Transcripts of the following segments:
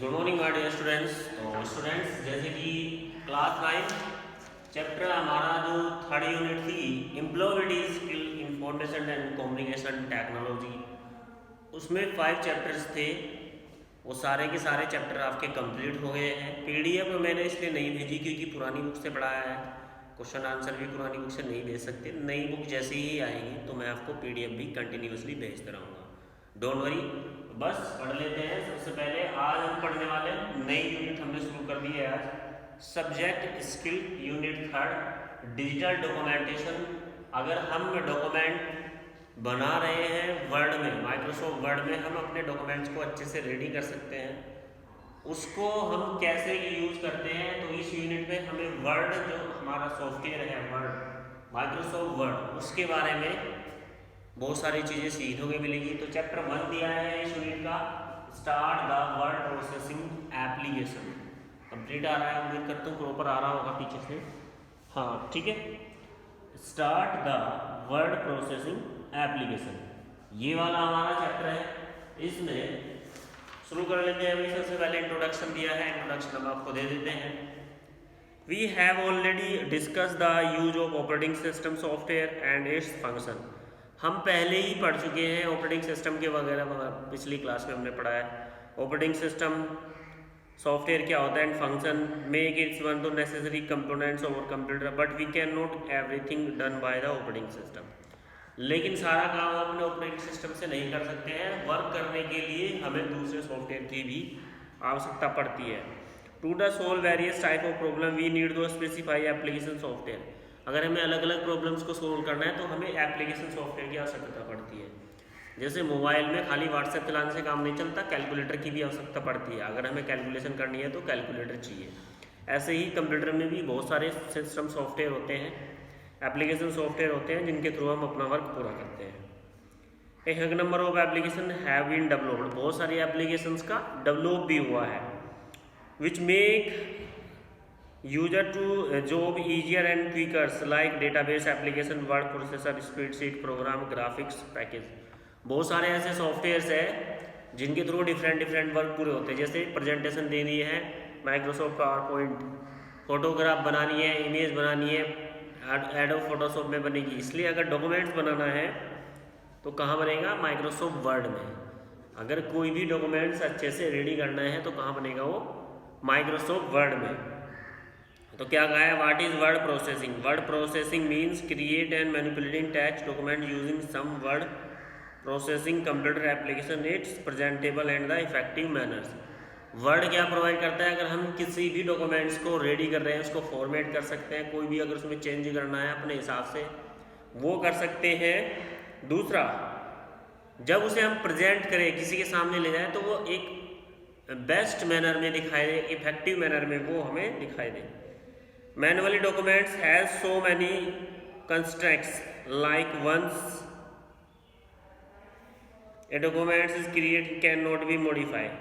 Good morning my dear students. तो students, जैसे कि क्लास 9 चैप्टर हमारा जो थर्ड यूनिट थी employability skill information and communication technology, उसमें 5 चैप्टर्स थे। वो सारे के सारे चैप्टर आपके कंप्लीट हो गए हैं। पीडीएफ मैंने इसलिए नहीं भेजी क्योंकि पुरानी बुक से पढ़ाया है, क्वेश्चन आंसर भी पुरानी बुक से नहीं भेज सकते। नई बुक जैसे ही आएगी तो मैं आपको पीडीएफ भी कंटिन्यूसली भेजता रहूँगा, डोंट वरी। बस पढ़ लेते हैं। सबसे पहले आज हम पढ़ने वाले नई यूनिट हमने शुरू कर दी है आज, subject skill unit third, digital documentation. अगर हम डॉक्यूमेंट बना रहे हैं वर्ड में, माइक्रोसॉफ्ट वर्ड में हम अपने डॉक्यूमेंट्स को अच्छे से रेडी कर सकते हैं। उसको हम कैसे यूज करते हैं, तो इस यूनिट में हमें वर्ड जो हमारा सॉफ्टवेयर है वर्ड, माइक्रोसॉफ्ट वर्ड, उसके बारे में बहुत सारी चीज़ें सीखने को मिलेगी। तो चैप्टर 1 दिया है इस यूनिट का, start the word processing application. Complete आ रहा है, उम्मीद करता हूँ प्रॉपर आ रहा होगा पीछे से। हाँ ठीक है, start the word processing application, ये वाला हमारा चैप्टर है। इसमें शुरू कर लेते हैं। अभी सबसे पहले इंट्रोडक्शन दिया है, इंट्रोडक्शन हम आपको दे देते हैं। We have already discuss the use of operating system software and its function. हम पहले ही पढ़ चुके हैं ऑपरेटिंग सिस्टम के वगैरह, पिछली क्लास में हमने पढ़ा है ऑपरेटिंग सिस्टम सॉफ्टवेयर क्या होता है and function make its one two necessary components of computer, but we can not everything done by the operating system. लेकिन सारा काम अपने ऑपरेटिंग सिस्टम से नहीं कर सकते हैं। वर्क करने के लिए हमें दूसरे सॉफ्टवेयर की भी आवश्यकता पड़ती है। To the solve various type of problem we need to specify application software. अगर हमें अलग अलग प्रॉब्लम्स को सोल्व करना है तो हमें एप्लीकेशन सॉफ्टवेयर की आवश्यकता पड़ती है। जैसे मोबाइल में खाली व्हाट्सएप चलाने से काम नहीं चलता, कैलकुलेटर की भी आवश्यकता पड़ती है। अगर हमें कैलकुलेशन करनी है तो कैलकुलेटर चाहिए। ऐसे ही कंप्यूटर में भी बहुत सारे सिस्टम सॉफ्टवेयर होते हैं, एप्लीकेशन सॉफ्टवेयर होते हैं, जिनके थ्रू हम अपना वर्क पूरा करते हैं। A huge number of application have been developed, बहुत सारी एप्लीकेशंस का डेवलप भी हुआ है, which make user to job easier and quickers like database application, word processor, spreadsheet program, graphics package. बहुत सारे ऐसे सॉफ्टवेयर्स हैं जिनके थ्रू डिफरेंट वर्क पूरे होते हैं। जैसे प्रेजेंटेशन देनी है माइक्रोसॉफ्ट पावर पॉइंट, फोटोग्राफ बनानी है, इमेज बनानी है, एडोब फोटोशॉप में बनेगी। इसलिए अगर डॉक्यूमेंट्स बनाना है तो कहाँ बनेगा? माइक्रोसॉफ्ट वर्ड में। अगर कोई भी डॉक्यूमेंट्स अच्छे से रेडी करना है तो कहाँ बनेगा? वो माइक्रोसॉफ्ट वर्ड में। तो क्या कहा है? What is word processing? Word processing means create and manipulating text document using some word processing computer application its presentable and the effective manners. Word क्या प्रोवाइड करता है? अगर हम किसी भी डॉक्यूमेंट्स को रेडी कर रहे हैं, उसको फॉर्मेट कर सकते हैं, कोई भी अगर उसमें चेंज करना है अपने हिसाब से वो कर सकते हैं। दूसरा, जब उसे हम प्रेजेंट करें, किसी के सामने ले जाए, तो वो एक बेस्ट मैनर में दिखाई दे, इफेक्टिव मैनर में वो हमें दिखाई दे। Manually documents has so many constraints, like once a document is created cannot be modified.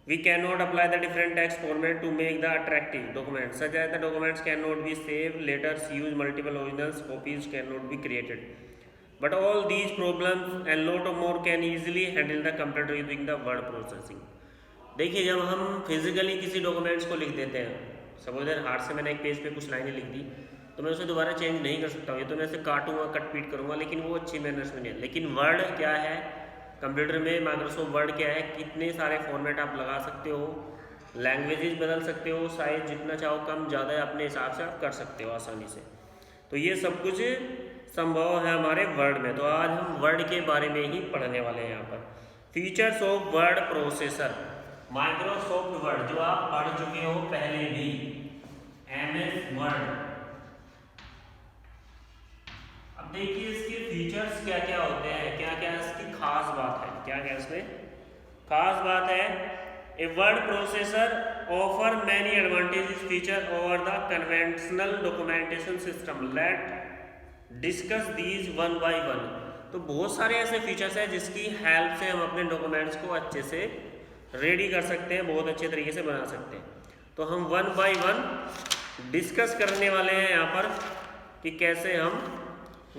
We cannot apply the different text format to make the attractive document, such as the documents cannot be saved, letters use multiple originals, copies cannot be created. But all these problems and lot of more can easily handle the computer using the word processing. देखिए, जब हम physically किसी documents को लिख देते हैं, suppose heart से मैंने एक पेज पे कुछ लाइनें लिख दी, तो मैं उसे दोबारा चेंज नहीं कर सकता हूँ। ये तो मैं इसे काटूंगा, कट पीट करूँगा, लेकिन वो अच्छी मैनर्स में नहीं है। लेकिन वर्ड क्या है? कंप्यूटर में माइक्रोसॉफ्ट वर्ड क्या है? कितने सारे फॉर्मेट आप लगा सकते हो, लैंग्वेजेस बदल सकते हो, साइज जितना चाहो कम ज़्यादा अपने हिसाब से आप कर सकते हो आसानी से। तो ये सब कुछ संभव है हमारे वर्ड में। तो आज हम वर्ड के बारे में ही पढ़ने वाले हैं। यहाँ पर features of word processor, Microsoft word जो आप पढ़ चुके हो पहले भी, MS वर्ड। अब देखिए इसके फीचर्स क्या क्या होते हैं, क्या क्या इसकी खास बात है, क्या क्या इसमें खास बात है। A word processor offer many advantages feature over the conventional documentation system, let discuss these one by one. तो बहुत सारे ऐसे फीचर्स हैं जिसकी हेल्प से हम अपने डॉक्यूमेंट्स को अच्छे से रेडी कर सकते हैं, बहुत अच्छे तरीके से बना सकते हैं। तो हम वन बाय वन डिस्कस करने वाले हैं यहाँ पर कि कैसे हम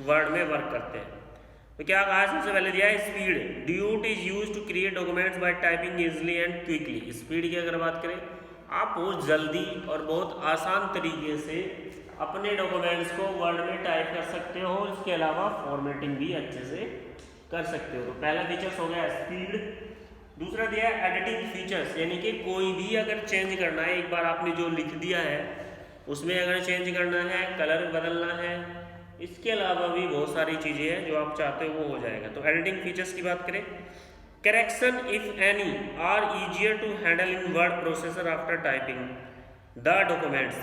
वर्ड में वर्क करते हैं। तो क्या कहा, सबसे पहले दिया है speed, due to is use to create documents by typing easily and quickly. Speed की अगर बात करें, आप बहुत जल्दी और बहुत आसान तरीके से अपने डॉक्यूमेंट्स को वर्ड में टाइप कर सकते हो, इसके अलावा फॉर्मेटिंग भी अच्छे से कर सकते हो। तो पहला फीचर्स हो गया स्पीड। दूसरा दिया है एडिटिंग फीचर्स, यानी कि कोई भी अगर चेंज करना है, एक बार आपने जो लिख दिया है उसमें अगर चेंज करना है, कलर बदलना है, इसके अलावा भी बहुत सारी चीज़ें हैं जो आप चाहते हो वो हो जाएगा। तो एडिटिंग फीचर्स की बात करें, correction if any are easier to handle in word processor after typing the documents.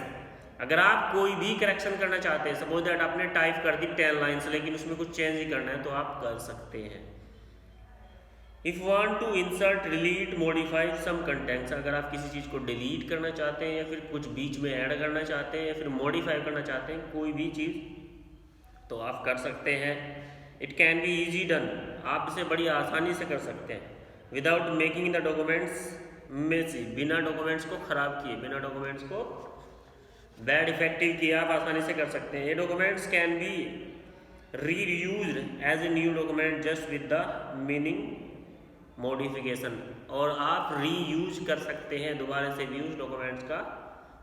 अगर आप कोई भी करेक्शन करना चाहते हैं, सपोज दैट आपने टाइप कर दी 10 लाइन्स लेकिन उसमें कुछ चेंज ही करना है, तो आप कर सकते हैं। If want to insert delete modify some contents, अगर आप किसी चीज़ को डिलीट करना चाहते हैं या फिर कुछ बीच में ऐड करना चाहते हैं या फिर मॉडिफाई करना चाहते हैं कोई भी चीज़, तो आप कर सकते हैं। It can be easy done, आप इसे बड़ी आसानी से कर सकते हैं, without making the documents messy, बिना डॉक्यूमेंट्स को ख़राब किए, बिना डॉक्यूमेंट्स को बैड इफेक्टिव किए आप आसानी से कर सकते हैं। ये documents can be reused as a new document just with the meaning modification, और आप रीयूज कर सकते हैं, दोबारा से भी उस डॉक्यूमेंट्स का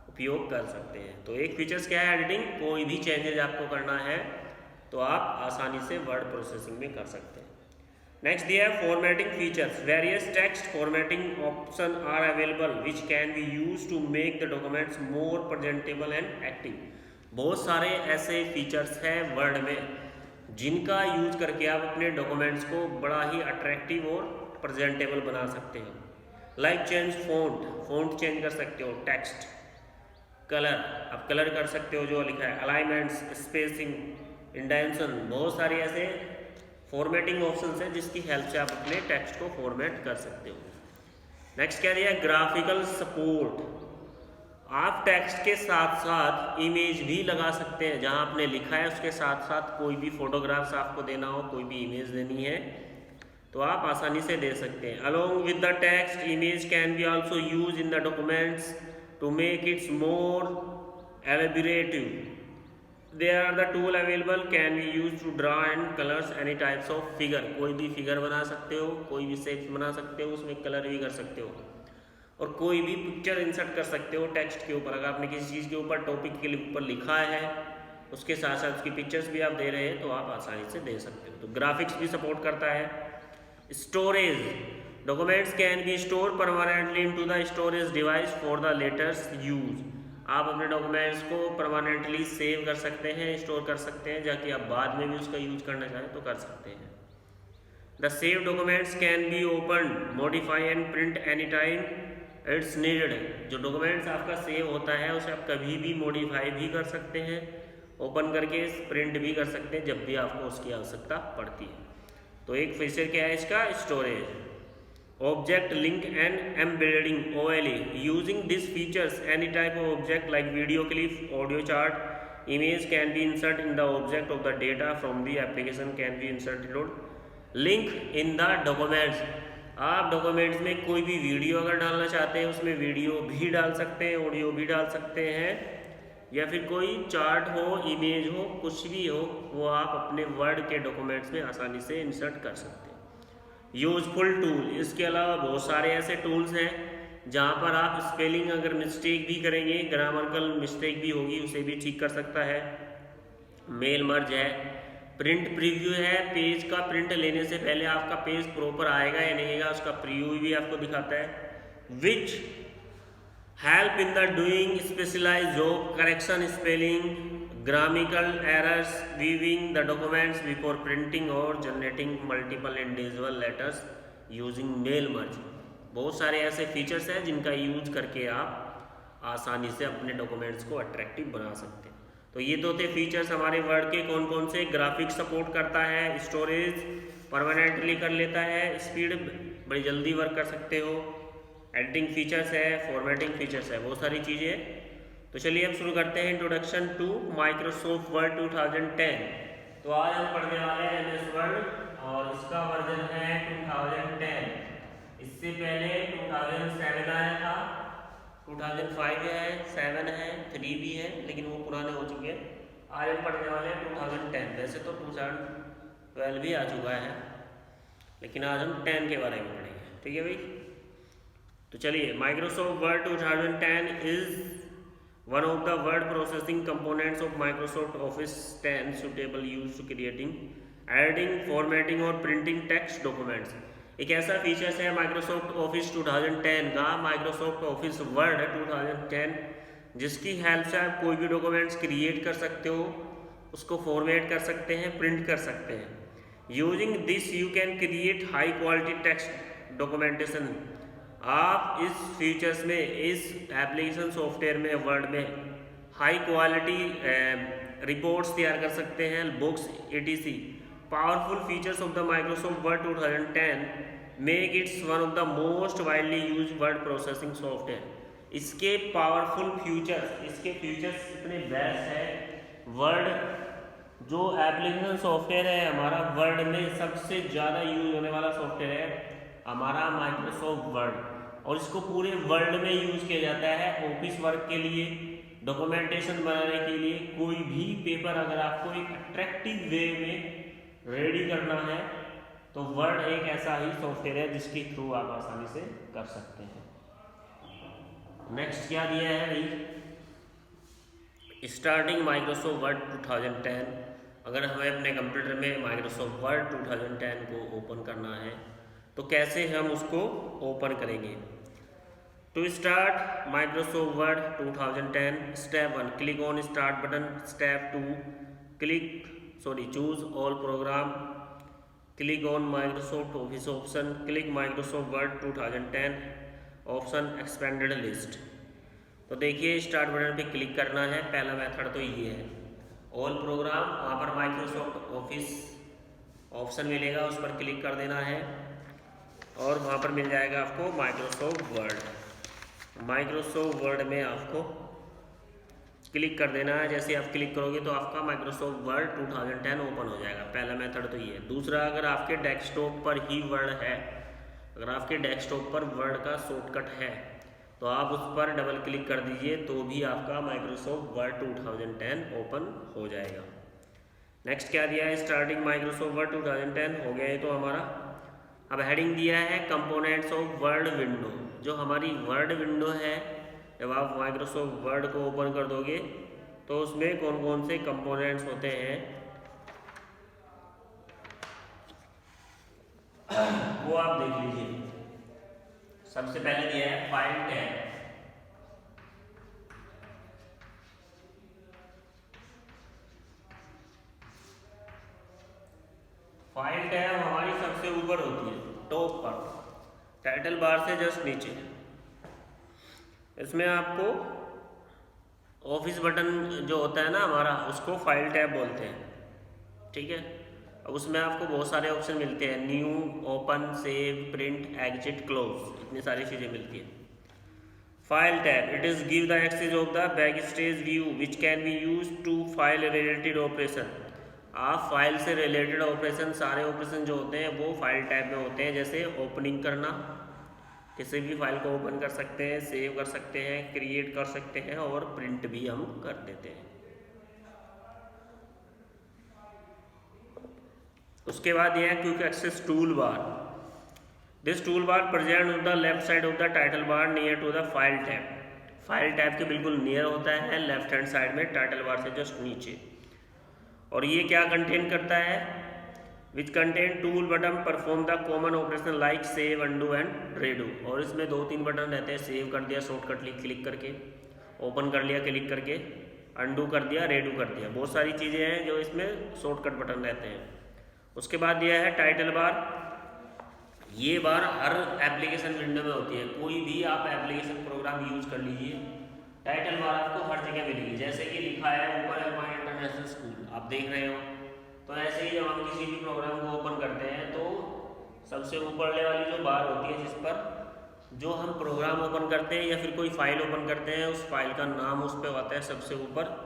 उपयोग कर सकते हैं। तो एक फीचर्स क्या है, एडिटिंग, कोई भी चेंजेज आपको करना है तो आप आसानी से वर्ड प्रोसेसिंग में कर सकते हैं। नेक्स्ट दिया है formatting features, various text formatting option are available which can be use to make the documents more presentable and active. बहुत सारे ऐसे फीचर्स हैं वर्ड में जिनका यूज करके आप अपने डॉक्यूमेंट्स को बड़ा ही अट्रैक्टिव और प्रेजेंटेबल बना सकते हो। लाइक चेंज फ़ॉन्ट चेंज कर सकते हो, टेक्स्ट कलर आप कलर कर सकते हो जो लिखा है, अलाइनमेंट्स, स्पेसिंग, इंडेंशन, बहुत सारी ऐसे फॉर्मेटिंग ऑप्शंस हैं जिसकी हेल्प से आप अपने टेक्स्ट को फॉर्मेट कर सकते हो। नेक्स्ट क्या दिया, ग्राफिकल सपोर्ट, आप टेक्स्ट के साथ साथ इमेज भी लगा सकते हैं, जहां आपने लिखा है उसके साथ साथ कोई भी फोटोग्राफ्स आपको देना हो, कोई भी इमेज देनी है तो आप आसानी से दे सकते हैं। Along with the text image can be also use in the documents to make its more elaborative. There are the tool available can be use to draw and colors any types of figure, कोई भी figure बना सकते हो, कोई भी shapes बना सकते हो, उसमें कलर भी कर सकते हो, और कोई भी पिक्चर इंसर्ट कर सकते हो टेक्स्ट के ऊपर। अगर आपने किसी चीज़ के ऊपर टॉपिक के ऊपर लिखा है उसके साथ साथ उसकी पिक्चर्स भी आप दे रहे हैं तो आप आसानी से दे सकते हो। तो ग्राफिक्स भी सपोर्ट करता है। Storage, documents can B store permanently into the storage device for the latest use. आप अपने डॉक्यूमेंट्स को परमानेंटली सेव कर सकते हैं, स्टोर कर सकते हैं, जाकि आप बाद में भी उसका यूज करना चाहें तो कर सकते हैं। The save documents can be open, modify and print any time it's needed. जो डॉक्यूमेंट्स आपका सेव होता है उसे आप कभी भी मॉडिफाई भी कर सकते हैं, ओपन करके प्रिंट भी कर सकते हैं जब भी आपको उसकी आवश्यकता पड़ती है। तो एक फीचर क्या है इसका, storage. Object link and embedding OLE, using this features any type of object like video clip, audio chart, image can B insert in the object of the data from the application can be inserted. Link in the documents, आप documents में कोई भी video अगर डालना चाहते हैं उसमें video भी डाल सकते हैं, ऑडियो भी डाल सकते हैं, या फिर कोई चार्ट हो, इमेज हो, कुछ भी हो, वो आप अपने वर्ड के डॉक्यूमेंट्स में आसानी से इंसर्ट कर सकते हैं। यूजफुल टूल, इसके अलावा बहुत सारे ऐसे टूल्स हैं जहाँ पर आप स्पेलिंग अगर मिस्टेक भी करेंगे, ग्रामरिकल मिस्टेक भी होगी, उसे भी ठीक कर सकता है। मेल मर्ज है, प्रिंट प्रीव्यू है, पेज का प्रिंट लेने से पहले आपका पेज प्रॉपर आएगा या नहीं आएगा उसका प्रीव्यू भी आपको दिखाता है। Which help in the doing specialised job, correction spelling, grammatical errors, viewing the documents before printing और generating multiple individual letters using mail merge. बहुत सारे ऐसे फीचर्स हैं जिनका यूज करके आप आसानी से अपने डॉक्यूमेंट्स को अट्रैक्टिव बना सकते हैं। तो ये तो थे फीचर्स हमारे वर्ड के, कौन कौन से। ग्राफिक्स सपोर्ट करता है, स्टोरेज परमानेंटली कर लेता है, स्पीड बड़ी जल्दी वर्क कर सकते हो, एडिटिंग फीचर्स है, फॉर्मेटिंग फीचर्स है, बहुत सारी चीज़ें। तो चलिए अब शुरू करते हैं इंट्रोडक्शन टू माइक्रोसॉफ्ट वर्ड 2010। तो आज हम पढ़ने वाले हैं MS वर्ड और इसका वर्जन है 2010। इससे पहले 2007 आया था, 2005 है, 7 है, 3 भी है, लेकिन वो पुराने हो चुके हैं। आज हम पढ़ने वाले हैं 2010। वैसे तो 12 भी आ चुका है, लेकिन आज हम 10 के बारे में पढ़ेंगे। ठीक है भाई, तो चलिए, Microsoft Word 2010 is one of the word processing components of Microsoft Office 10 suitable used to creating, editing, formatting और printing text documents। एक ऐसा फीचर्स है Microsoft Office 2010 का, Microsoft Office Word 2010, जिसकी हेल्प से आप कोई भी डॉक्यूमेंट्स क्रिएट कर सकते हो, उसको फॉर्मेट कर सकते हैं, प्रिंट कर सकते हैं। Using this you can create high quality text documentation. आप इस फीचर्स में, इस एप्लीकेशन सॉफ्टवेयर में, वर्ड में हाई क्वालिटी रिपोर्ट्स तैयार कर सकते हैं, books etc। Powerful features of the Microsoft Word 2010 make its one of the most widely use word processing software. इसके पावरफुल फीचर्स इतने बेस्ट है। वर्ड जो एप्लीकेशन सॉफ्टवेयर है हमारा, वर्ड में सबसे ज़्यादा यूज होने वाला सॉफ्टवेयर है हमारा माइक्रोसॉफ्ट वर्ड, और इसको पूरे वर्ल्ड में यूज किया जाता है ऑफिस वर्क के लिए, डॉक्यूमेंटेशन बनाने के लिए। कोई भी पेपर अगर आपको एक अट्रैक्टिव वे में रेडी करना है तो वर्ड एक ऐसा ही सॉफ्टवेयर है जिसके थ्रू आप आसानी से कर सकते हैं। नेक्स्ट क्या दिया है भाई, स्टार्टिंग माइक्रोसॉफ्ट वर्ड 2010। अगर हमें अपने कंप्यूटर में माइक्रोसॉफ्ट वर्ड 2010 को ओपन करना है तो कैसे हम उसको ओपन करेंगे। To start Microsoft Word 2010, step 1 click on start button. Step 2 choose all program, click on Microsoft Office option, click Microsoft Word 2010 option expanded list. तो देखिए, स्टार्ट बटन पे क्लिक करना है। पहला मेथड तो ये है, ऑल प्रोग्राम, वहाँ पर माइक्रोसॉफ्ट ऑफिस ऑप्शन मिलेगा, उस पर क्लिक कर देना है और वहाँ पर मिल जाएगा आपको माइक्रोसॉफ्ट वर्ड। माइक्रोसॉफ्ट वर्ड में आपको क्लिक कर देना है। जैसे आप क्लिक करोगे तो आपका माइक्रोसॉफ्ट वर्ड 2010 ओपन हो जाएगा। पहला मेथड तो ये है। दूसरा, अगर आपके डेस्कटॉप पर ही वर्ड है, अगर आपके डेस्कटॉप पर वर्ड का शॉर्टकट है तो आप उस पर डबल क्लिक कर दीजिए तो भी आपका माइक्रोसॉफ्ट वर्ड 2010 ओपन हो जाएगा। नेक्स्ट क्या दिया है, स्टार्टिंग माइक्रोसॉफ्ट वर्ड 2010 हो गया है तो हमारा। अब हेडिंग दिया है कंपोनेंट्स ऑफ वर्ड विंडो। जो हमारी वर्ड विंडो है, जब आप माइक्रोसॉफ्ट वर्ड को ओपन कर दोगे तो उसमें कौन कौन से कंपोनेंट्स होते हैं वो आप देख लीजिए। सबसे पहले दिया है फाइल टैब। फाइल टैब हमारी सबसे ऊपर होती है, टॉप पर, टाइटल बार से जस्ट नीचे। इसमें आपको ऑफिस बटन जो होता है ना हमारा, उसको फाइल टैब बोलते हैं। ठीक है, अब उसमें आपको बहुत सारे ऑप्शन मिलते हैं, new, open, save, print, exit, close, इतनी सारी चीज़ें मिलती हैं। File tab, it is give the access of the back stage view which can be use to file related operation. आप फाइल से रिलेटेड ऑपरेशन, सारे ऑपरेशन जो होते हैं वो फाइल टैब में होते हैं। जैसे ओपनिंग करना, किसी भी फाइल को ओपन कर सकते हैं, सेव कर सकते हैं, क्रिएट कर सकते हैं और प्रिंट भी हम कर देते हैं। उसके बाद यह है quick access tool bar. This tool bar present on the left side of the title bar near to the file tab. File tab के बिल्कुल नियर होता है, लेफ्ट हैंड साइड में टाइटल बार से जस्ट नीचे। और ये क्या कंटेन करता है, which contain tool button perform the common operation like save, undo and redo. और इसमें 2-3 बटन रहते हैं, सेव कर दिया शॉर्टकट क्लिक करके, ओपन कर लिया क्लिक करके, अंडू कर दिया, रेडो कर दिया। बहुत सारी चीज़ें हैं जो इसमें शॉर्टकट बटन रहते हैं। उसके बाद दिया है टाइटल बार। ये बार हर एप्लीकेशन विंडो में होती है, कोई भी आप एप्लीकेशन प्रोग्राम यूज कर लीजिए, टाइटल बार आपको हर जगह मिलेगी। जैसे कि लिखा है ऊपर एलमाइन इंटरनेशनल स्कूल, आप देख रहे हो, तो ऐसे ही जब हम किसी भी प्रोग्राम को ओपन करते हैं तो सबसे ऊपर वाली जो बार होती है, जिस पर जो हम प्रोग्राम ओपन करते हैं या फिर कोई फाइल ओपन करते हैं, उस फाइल का नाम उस पर आता है सबसे ऊपर,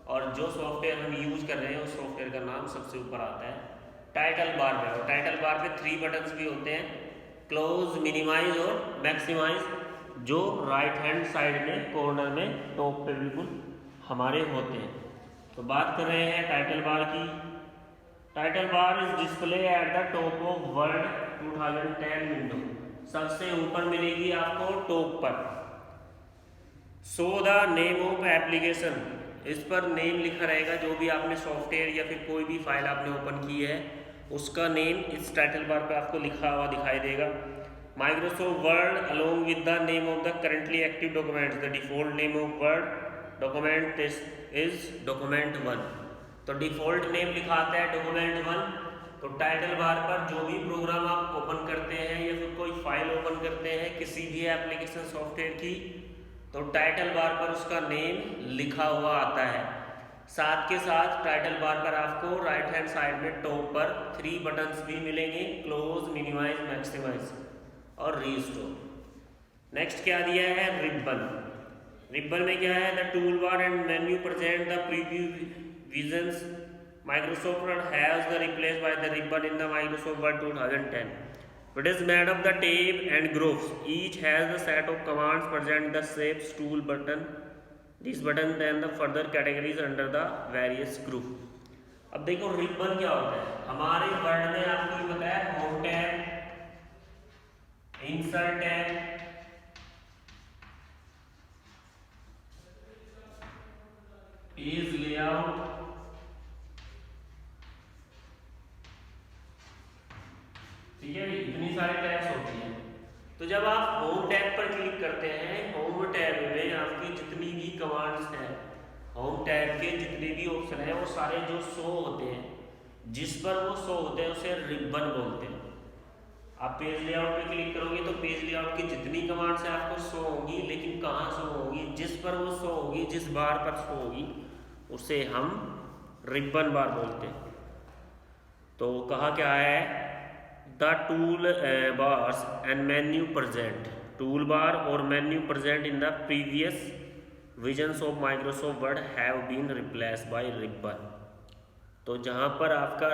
और जो सॉफ्टवेयर हम यूज़ कर रहे हैं उस सॉफ्टवेयर का नाम सबसे ऊपर आता है टाइटल बार पे। और टाइटल बार पे 3 बटन्स भी होते हैं, क्लोज, मिनिमाइज और मैक्सिमाइज, जो राइट हैंड साइड में कॉर्नर में टॉप पे बिल्कुल हमारे होते हैं। तो बात कर रहे हैं टाइटल बार की। Title bar is display at the top of word 2010 window, सबसे ऊपर मिलेगी आपको टॉप पर। Show the name of application, इस पर नेम लिखा रहेगा, जो भी आपने सॉफ्टवेयर या फिर कोई भी फाइल आपने ओपन की है उसका नेम इस टाइटल बार पे आपको लिखा हुआ दिखाई देगा। Microsoft word along with the name of the currently active documents, the default name of word document is document 1। तो डिफॉल्ट नेम लिखा आता है डॉक्यूमेंट 1। तो टाइटल बार पर जो भी प्रोग्राम आप ओपन करते हैं या फिर कोई फाइल ओपन करते हैं किसी भी एप्लीकेशन सॉफ्टवेयर की, तो टाइटल बार पर उसका नेम लिखा हुआ आता है। साथ के साथ टाइटल बार पर आपको राइट हैंड साइड में टॉप पर 3 बटन्स भी मिलेंगे, क्लोज, मिनिमाइज, मैक्सिमाइज और रीस्टोर। नेक्स्ट क्या दिया है, रिबन। रिबन में क्या है, the tool bar and menu present the preview visions. Microsoft Word has the replaced by the ribbon in the Microsoft Word 2010. It is made of the tab and groups. Each has the set of commands present the shapes, tool button. These buttons then the further categories under the various group. अब देखो ribbon क्या होता है। हमारे word में आपको बताया home tab, insert tab, page layout, ठीक है, इतनी सारी टैब्स होती हैं। तो जब आप होम टैब पर क्लिक करते हैं, होम टैब में आपकी जितनी भी कमांड्स हैं, होम टैब के जितने भी ऑप्शन हैं वो सारे जो शो होते हैं, जिस पर वो शो होते हैं उसे रिबन बोलते हैं। आप पेज लेआउट पे क्लिक करोगे तो पेज लेआउट की जितनी कमांड्स हैं आपको शो होंगी, लेकिन कहाँ शो होगी, जिस पर वो शो होगी, जिस बार पर शो होगी उसे हम रिबन बार बोलते हैं। तो कहा क्या है, the tool bars and menu present, tool bar और menu present in the previous versions of Microsoft Word have been replaced by ribbon. तो जहाँ पर आपका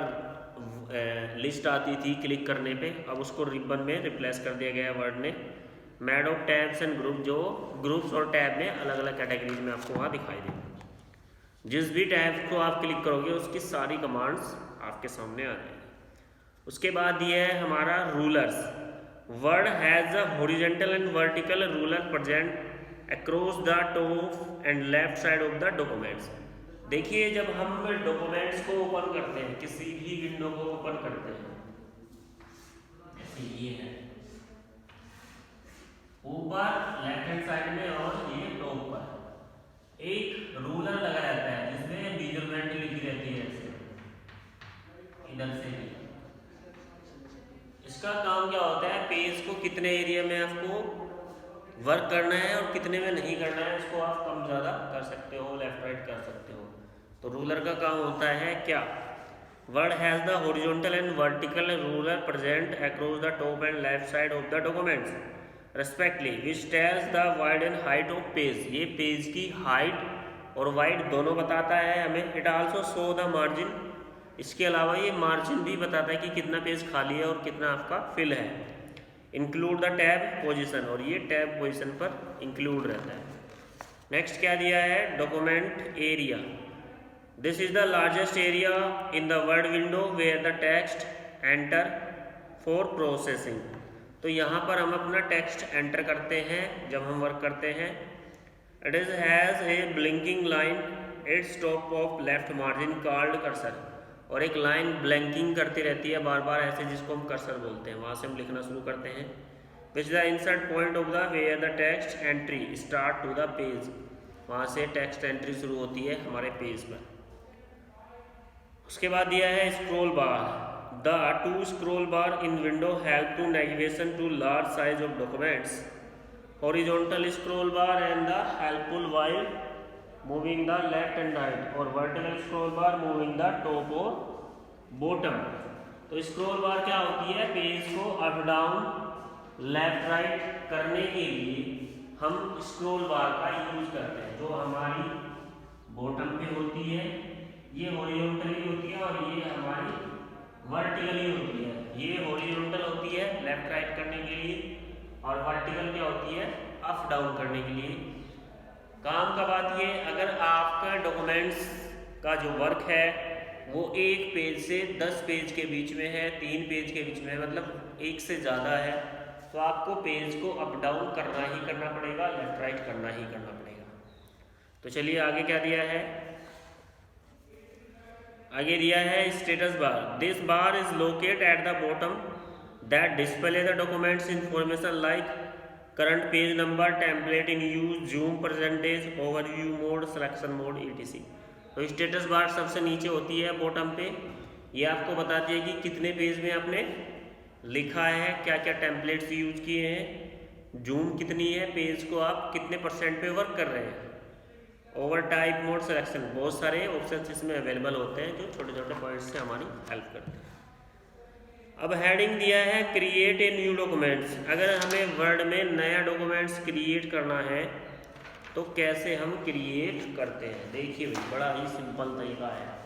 लिस्ट आती थी क्लिक करने पे, अब उसको रिबन में रिप्लेस कर दिया गया वर्ड ने। Made of tabs and group, जो ग्रुप्स और टैब में अलग अलग कैटेगरीज में आपको वहाँ दिखाई देंगे। जिस भी टैब को आप क्लिक करोगे उसकी सारी कमांड्स आपके सामने आ जाएंगी। उसके बाद ये है हमारा rulers. Word has a horizontal and vertical ruler present across the top and left side of the documents. देखिए जब हम डॉक्यूमेंट्स को ओपन करते हैं, किसी भी विंडो को ओपन करते हैं, जैसे ये है ऊपर लेफ्ट हैंड साइड में और ये टॉप पर एक रूलर लगा रहता है जिसमें मेजरमेंट लिखी रहती है, ऐसे इधर से भी। इसका काम क्या होता है, पेज को कितने एरिया में आपको वर्क करना है और कितने में नहीं करना है, उसको आप कम ज़्यादा कर सकते हो, लेफ्ट राइट कर सकते हो। तो रूलर का काम होता है क्या, word has the horizontal and vertical ruler present across the top and left side of the documents respectively which tells the wide and height of page. ये पेज की हाइट और वाइड दोनों बताता है हमें। It also show the margin, इसके अलावा ये मार्जिन भी बताता है कि कितना पेज खाली है और कितना आपका फिल है। इंक्लूड द टैब पोजीशन, और ये टैब पोजीशन पर इंक्लूड रहता है। नेक्स्ट क्या दिया है, document area. This is the largest area in the Word window where the text enter for processing. तो यहाँ पर हम अपना टेक्स्ट एंटर करते हैं जब हम वर्क करते हैं। It is has a blinking line its top of left margin called cursor, और एक लाइन ब्लैंकिंग करती रहती है बार बार ऐसे, जिसको हम कर्सर बोलते हैं। वहाँ से हम लिखना शुरू करते हैं। Which the insert point of the where the text entry start to the page, वहाँ से टेक्स्ट एंट्री शुरू होती है हमारे पेज पर। उसके बाद दिया है scroll bar. The two scroll bar in window help to navigation to large size of documents. Horizontal scroll bar and the helpful while moving the left and right, और vertical scroll bar moving the top और bottom. तो scroll bar क्या होती है, page को up down left right करने के लिए हम स्क्रॉल बार का यूज करते हैं। जो हमारी बॉटम पे होती है ये हॉरिजॉन्टली होती है और ये हमारी वर्टिकली होती है। ये हॉरिजॉन्टल होती है लेफ्ट राइट करने के लिए, और वर्टिकल क्या होती है, अप डाउन करने के लिए। काम का बात ये, अगर आपका डॉक्यूमेंट्स का जो वर्क है वो 1 पेज से 10 पेज के बीच में है, 3 पेज के बीच में है, मतलब 1 से ज़्यादा है, तो आपको पेज को अप डाउन करना ही करना पड़ेगा, लेफ्ट राइट करना ही करना पड़ेगा। तो चलिए आगे क्या दिया है, आगे दिया है status bar. This bar is located at the bottom that display the documents information like current page number, template in use, zoom percentage, overview mode, selection mode, etc। तो स्टेटस बार सबसे नीचे होती है बॉटम पे, ये आपको बताती है कि कितने पेज में आपने लिखा है, क्या क्या टेम्पलेट्स यूज किए हैं, जूम कितनी है, पेज को आप कितने % पे वर्क कर रहे हैं, ओवर टाइप मोड, सिलेक्शन, बहुत सारे ऑप्शन इसमें अवेलेबल होते हैं जो छोटे छोटे पॉइंट्स से हमारी हेल्प करते हैं। अब हेडिंग दिया है क्रिएट ए न्यू डॉक्यूमेंट्स। अगर हमें वर्ड में नया डॉक्यूमेंट्स क्रिएट करना है तो कैसे हम क्रिएट करते हैं, देखिए भाई बड़ा ही सिंपल तरीका है।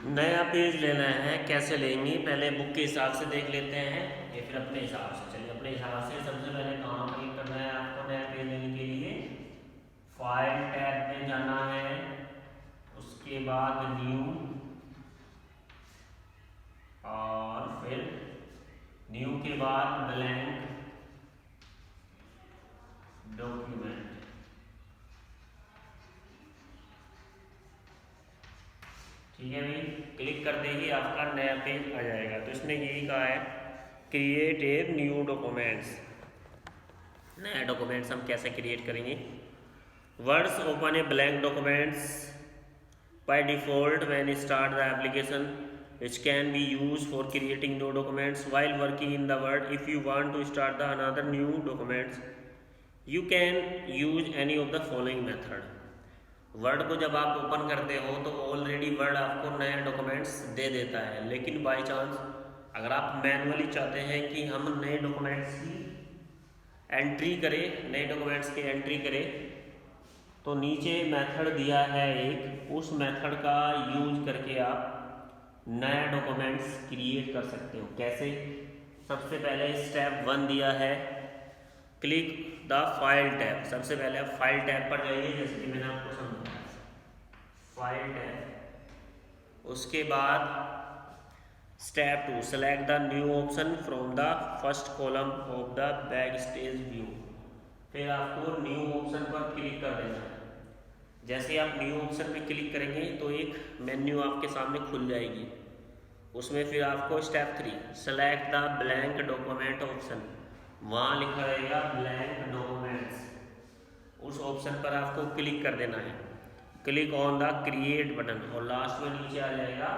नया पेज लेना है, कैसे लेंगे, पहले बुक के हिसाब से देख लेते हैं या फिर अपने हिसाब से। चलिए अपने हिसाब से सबसे पहले कहाँ क्लिक करना है आपको नया पेज लेने के लिए, फाइल टैब पे जाना है, उसके बाद न्यू, और फिर न्यू के बाद ब्लैंक डॉक्यूमेंट। ठीक है भाई, क्लिक करते ही आपका नया पेज आ जाएगा। तो इसने यही कहा है क्रिएट ए न्यू डॉक्यूमेंट्स। नया डॉक्यूमेंट्स हम कैसे क्रिएट करेंगे, words open a blank documents by default when start the application which can be used for creating new documents while working in the word. If you want to start the another new documents you can use any of the following method। Word को जब आप open करते हो तो already word आपको नया documents दे देता है, लेकिन बाय चांस अगर आप मैनुअली चाहते हैं कि हम नए डॉक्यूमेंट्स की एंट्री करें, नए डॉक्यूमेंट्स की एंट्री करें, तो नीचे मेथड दिया है एक, उस मेथड का यूज करके आप नया डॉक्यूमेंट्स क्रिएट कर सकते हो। कैसे, सबसे पहले स्टेप 1 दिया है क्लिक द फाइल टैब। सबसे पहले आप फाइल टैब पर जाइए, जैसे कि मैंने आपको समझाया, फाइल टैब। उसके बाद step 2 select the new option from the first column of the back stage view. फिर आपको न्यू ऑप्शन पर क्लिक कर देना है। जैसे आप न्यू ऑप्शन पे क्लिक करेंगे तो एक मेन्यू आपके सामने खुल जाएगी, उसमें फिर आपको step 3 select the blank document option, वहाँ लिखा रहेगा ब्लैंक डॉक्यूमेंट्स, उस ऑप्शन पर आपको क्लिक कर देना है। Click on the create button और लास्ट में नीचे आ जाएगा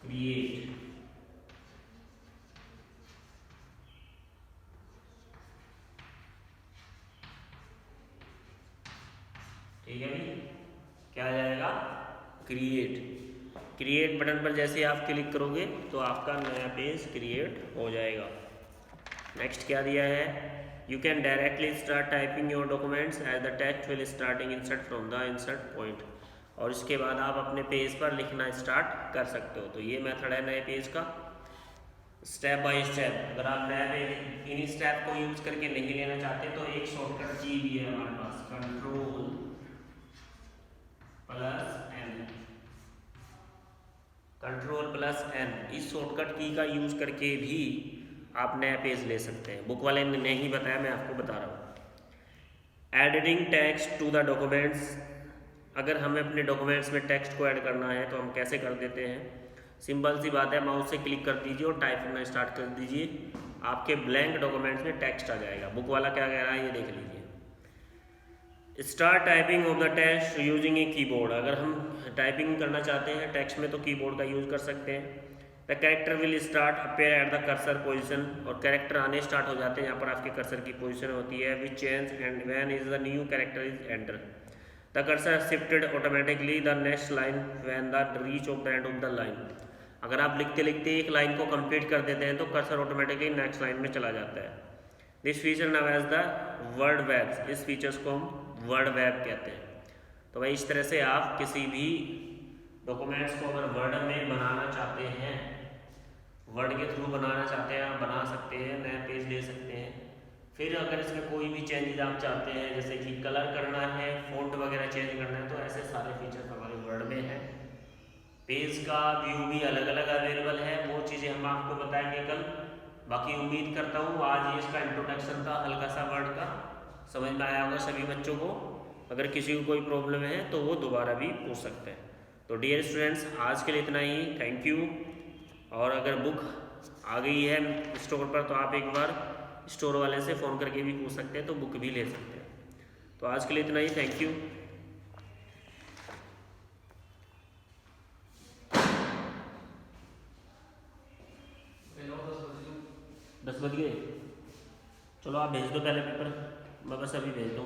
क्रिएट। ठीक है भाई, क्या आ जाएगा क्रिएट। क्रिएट बटन पर जैसे आप क्लिक करोगे तो आपका नया पेज क्रिएट हो जाएगा। नेक्स्ट क्या दिया है, you can directly start typing your documents as the text will starting insert from the insert point. और इसके बाद आप अपने पेज पर लिखना स्टार्ट कर सकते हो। तो ये मेथड है नए पेज का, स्टेप बाय स्टेप। अगर आप नया पेज इन स्टेप को यूज करके नहीं लेना चाहते तो एक शॉर्टकट की भी है हमारे पास, control plus N, control plus N. इस शॉर्टकट की का यूज करके भी आप नया पेज ले सकते हैं। बुक वाले ने नहीं बताया, मैं आपको बता रहा हूँ। Editing text to the documents. अगर हमें अपने डॉक्यूमेंट्स में टेक्स्ट को ऐड करना है तो हम कैसे कर देते हैं, सिंपल सी बात है, माउस से क्लिक कर दीजिए और टाइप करना स्टार्ट कर दीजिए, आपके ब्लैंक डॉक्यूमेंट्स में टेक्स्ट आ जाएगा। बुक वाला क्या कह रहा है ये देख लीजिए। Start typing of the text using a keyboard. अगर हम टाइपिंग करना चाहते हैं टेक्स्ट में तो कीबोर्ड का यूज़ कर सकते हैं। The character will start appear at the cursor position, और कैरेक्टर आने स्टार्ट हो जाते हैं यहाँ पर आपके कर्सर की पोजीशन होती है, which change and when is the new character is enter the cursor shifted automatically the next line when the reach of the end of the line. अगर आप लिखते लिखते एक लाइन को कंप्लीट कर देते हैं तो कर्सर ऑटोमेटिकली नेक्स्ट लाइन में चला जाता है। This feature now as the Word web, इस फीचर्स को हम वर्ड वेब कहते हैं। तो भाई इस तरह से आप किसी भी डॉक्यूमेंट्स को अगर वर्ड में बनाना चाहते हैं, वर्ड के थ्रू बनाना चाहते हैं, आप बना सकते हैं, नया पेज ले सकते हैं। फिर अगर इसमें कोई भी चेंजेस आप चाहते हैं, जैसे कि कलर करना है, फ़ॉन्ट वगैरह चेंज करना है, तो ऐसे सारे फीचर्स हमारे वर्ड में हैं। पेज का व्यू भी अलग अलग अवेलेबल है, वो चीज़ें हम आपको बताएंगे कल। बाकी उम्मीद करता हूँ आज ये इसका इंट्रोडक्शन था हल्का सा वर्ड का, समझ में आया होगा सभी बच्चों को। अगर किसी को कोई प्रॉब्लम है तो वो दोबारा भी पूछ सकते हैं। तो डियर स्टूडेंट्स, आज के लिए इतना ही, थैंक यू। और अगर बुक आ गई है स्टोर पर तो आप एक बार स्टोर वाले से फ़ोन करके भी पूछ सकते हैं, तो बुक भी ले सकते हैं। तो आज के लिए इतना ही, थैंक यू। 10 बज गए, चलो आप भेज दो पहले पेपर, मैं बस अभी भेज दूँ।